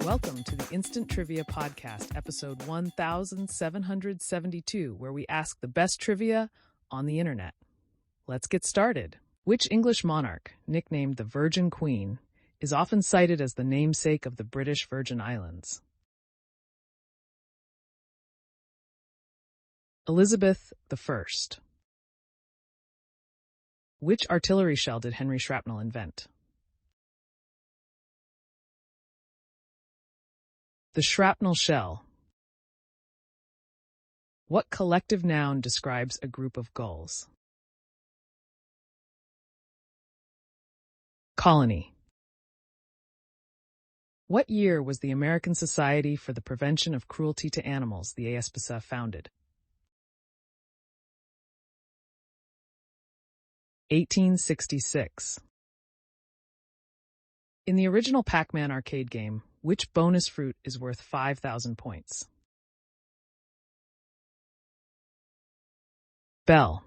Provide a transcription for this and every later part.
Welcome to the Instant Trivia Podcast, episode 1772, where we ask the best trivia on the internet. Let's get started. Which English monarch, nicknamed the Virgin Queen, is often cited as the namesake of the British Virgin Islands? Elizabeth I. Which artillery shell did Henry Shrapnel invent? The shrapnel shell. What collective noun describes a group of gulls? Colony. What year was the American Society for the Prevention of Cruelty to Animals, the ASPCA, founded? 1866. In the original Pac-Man arcade game, which bonus fruit is worth 5,000 points? Bell.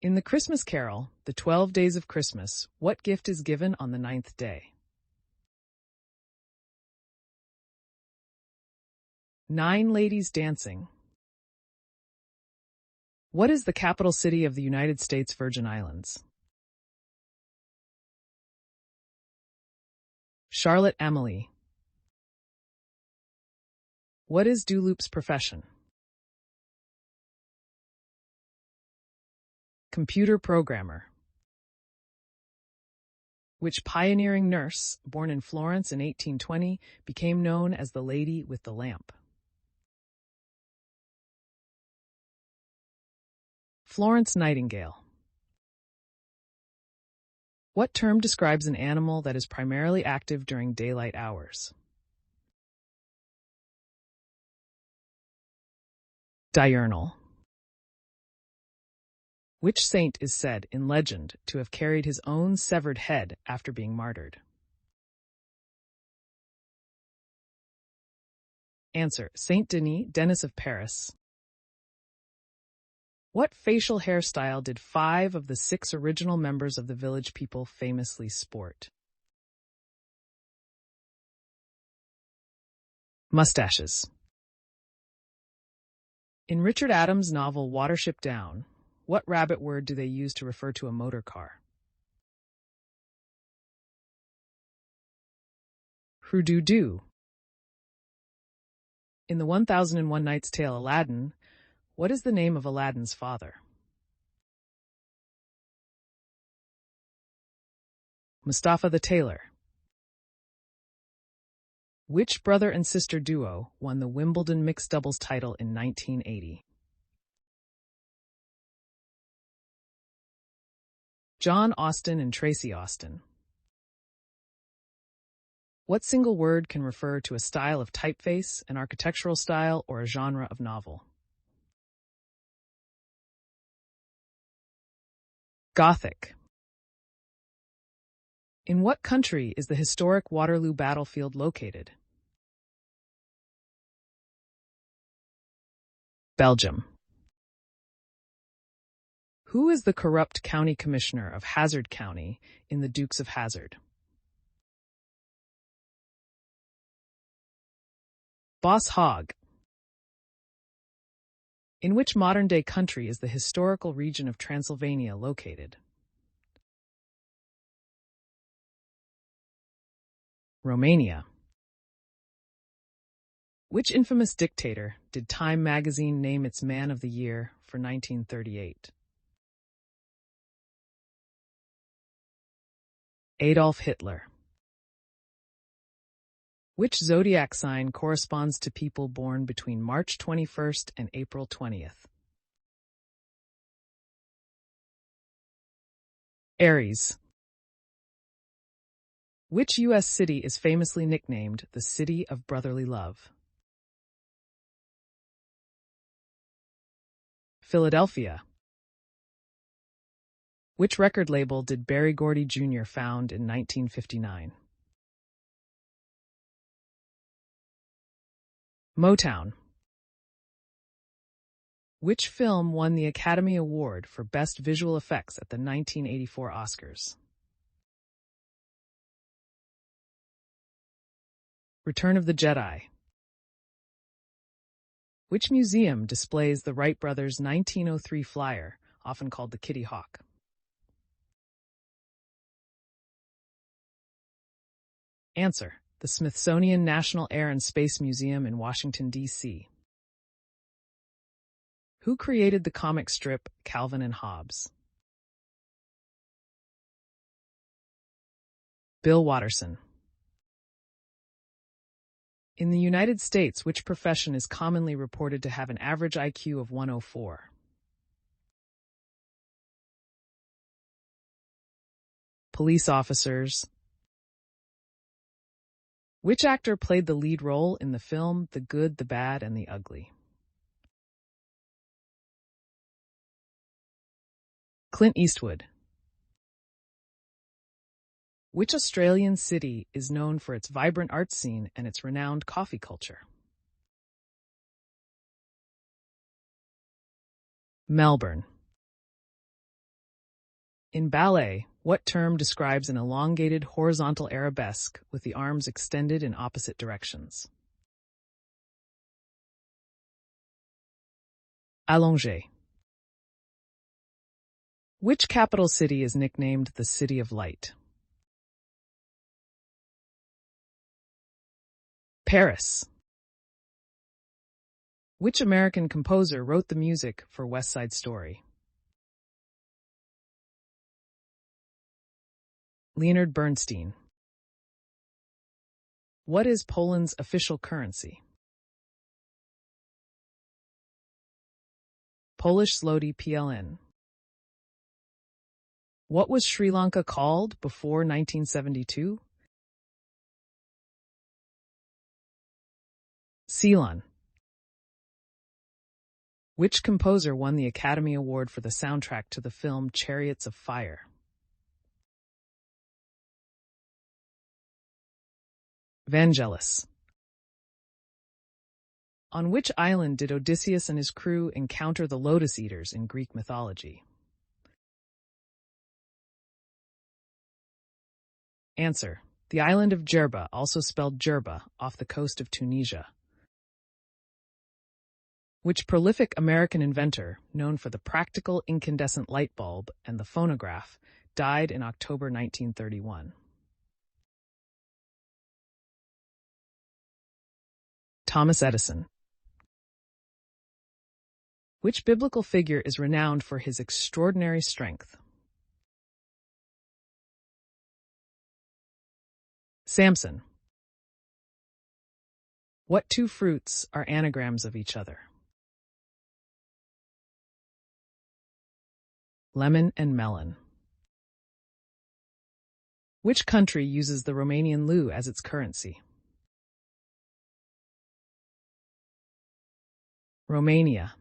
In the Christmas Carol, the 12 Days of Christmas, what gift is given on the 9th day? 9 ladies dancing. What is the capital city of the United States Virgin Islands? Charlotte Amalie. What is Duluth's profession? Computer programmer. Which pioneering nurse, born in Florence in 1820, became known as the Lady with the Lamp? Florence Nightingale. What term describes an animal that is primarily active during daylight hours? Diurnal. Which saint is said, in legend, to have carried his own severed head after being martyred? Answer: Saint Denis, Denis of Paris. What facial hairstyle did 5 of the 6 original members of the Village People famously sport? Mustaches. In Richard Adams' novel Watership Down, what rabbit word do they use to refer to a motor car? Hoo-doo-doo. In the 1001 Nights Tale Aladdin, what is the name of Aladdin's father? Mustafa the Tailor. Which brother and sister duo won the Wimbledon mixed doubles title in 1980? John Austen and Tracy Austen. What single word can refer to a style of typeface, an architectural style, or a genre of novel? Gothic. In what country is the historic Waterloo battlefield located? Belgium. Who is the corrupt county commissioner of Hazard County in the Dukes of Hazzard? Boss Hogg. In which modern-day country is the historical region of Transylvania located? Romania. Which infamous dictator did Time magazine name its Man of the Year for 1938? Adolf Hitler. Which zodiac sign corresponds to people born between March 21st and April 20th? Aries. Which U.S. city is famously nicknamed the City of Brotherly Love? Philadelphia. Which record label did Berry Gordy Jr. found in 1959? Motown. Which film won the Academy Award for Best Visual Effects at the 1984 Oscars? Return of the Jedi. Which museum displays the Wright brothers' 1903 flyer, often called the Kitty Hawk? Answer: the Smithsonian National Air and Space Museum in Washington, D.C. Who created the comic strip Calvin and Hobbes? Bill Watterson. In the United States, which profession is commonly reported to have an average IQ of 104? Police officers. Which actor played the lead role in the film The Good, the Bad, and the Ugly? Clint Eastwood. Which Australian city is known for its vibrant art scene and its renowned coffee culture? Melbourne. In ballet, what term describes an elongated horizontal arabesque with the arms extended in opposite directions? Allongé. Which capital city is nicknamed the City of Light? Paris. Which American composer wrote the music for West Side Story? Leonard Bernstein. What is Poland's official currency? Polish zloty PLN. What was Sri Lanka called before 1972? Ceylon. Which composer won the Academy Award for the soundtrack to the film Chariots of Fire? Vangelis. On which island did Odysseus and his crew encounter the Lotus Eaters in Greek mythology? Answer: the island of Jerba, also spelled Jerba, off the coast of Tunisia. Which prolific American inventor, known for the practical incandescent light bulb and the phonograph, died in October 1931? Thomas Edison. Which biblical figure is renowned for his extraordinary strength? Samson. What two fruits are anagrams of each other? Lemon and melon. Which country uses the Romanian leu as its currency? Romania.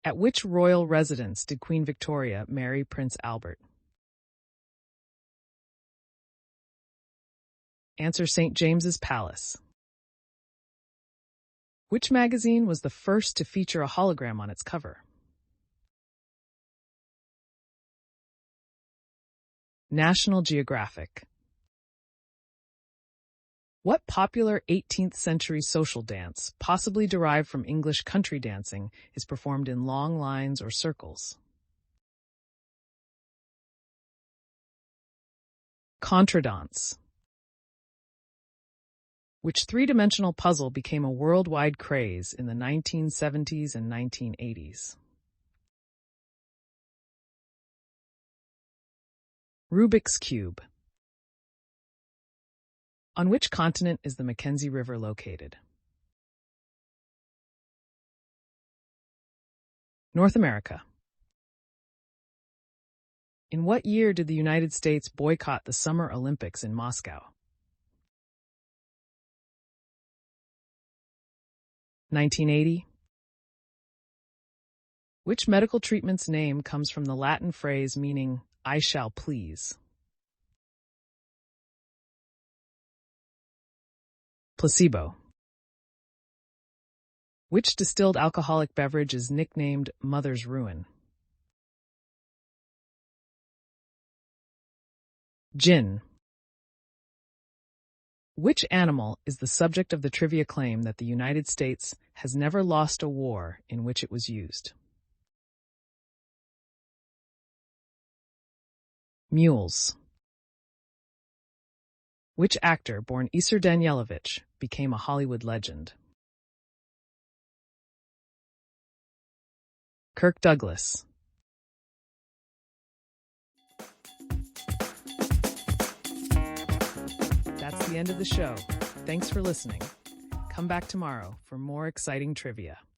At which royal residence did Queen Victoria marry Prince Albert? Answer: St. James's Palace. Which magazine was the first to feature a hologram on its cover? National Geographic. What popular 18th century social dance, possibly derived from English country dancing, is performed in long lines or circles? Contradance. Which three-dimensional puzzle became a worldwide craze in the 1970s and 1980s? Rubik's Cube. On which continent is the Mackenzie River located? North America. In what year did the United States boycott the Summer Olympics in Moscow? 1980. Which medical treatment's name comes from the Latin phrase meaning "I shall please"? Placebo. Which distilled alcoholic beverage is nicknamed Mother's Ruin? Gin. Which animal is the subject of the trivia claim that the United States has never lost a war in which it was used? Mules. Which actor born Isur Danilowicz became a Hollywood legend? Kirk Douglas. That's the end of the show. Thanks for listening. Come back tomorrow for more exciting trivia.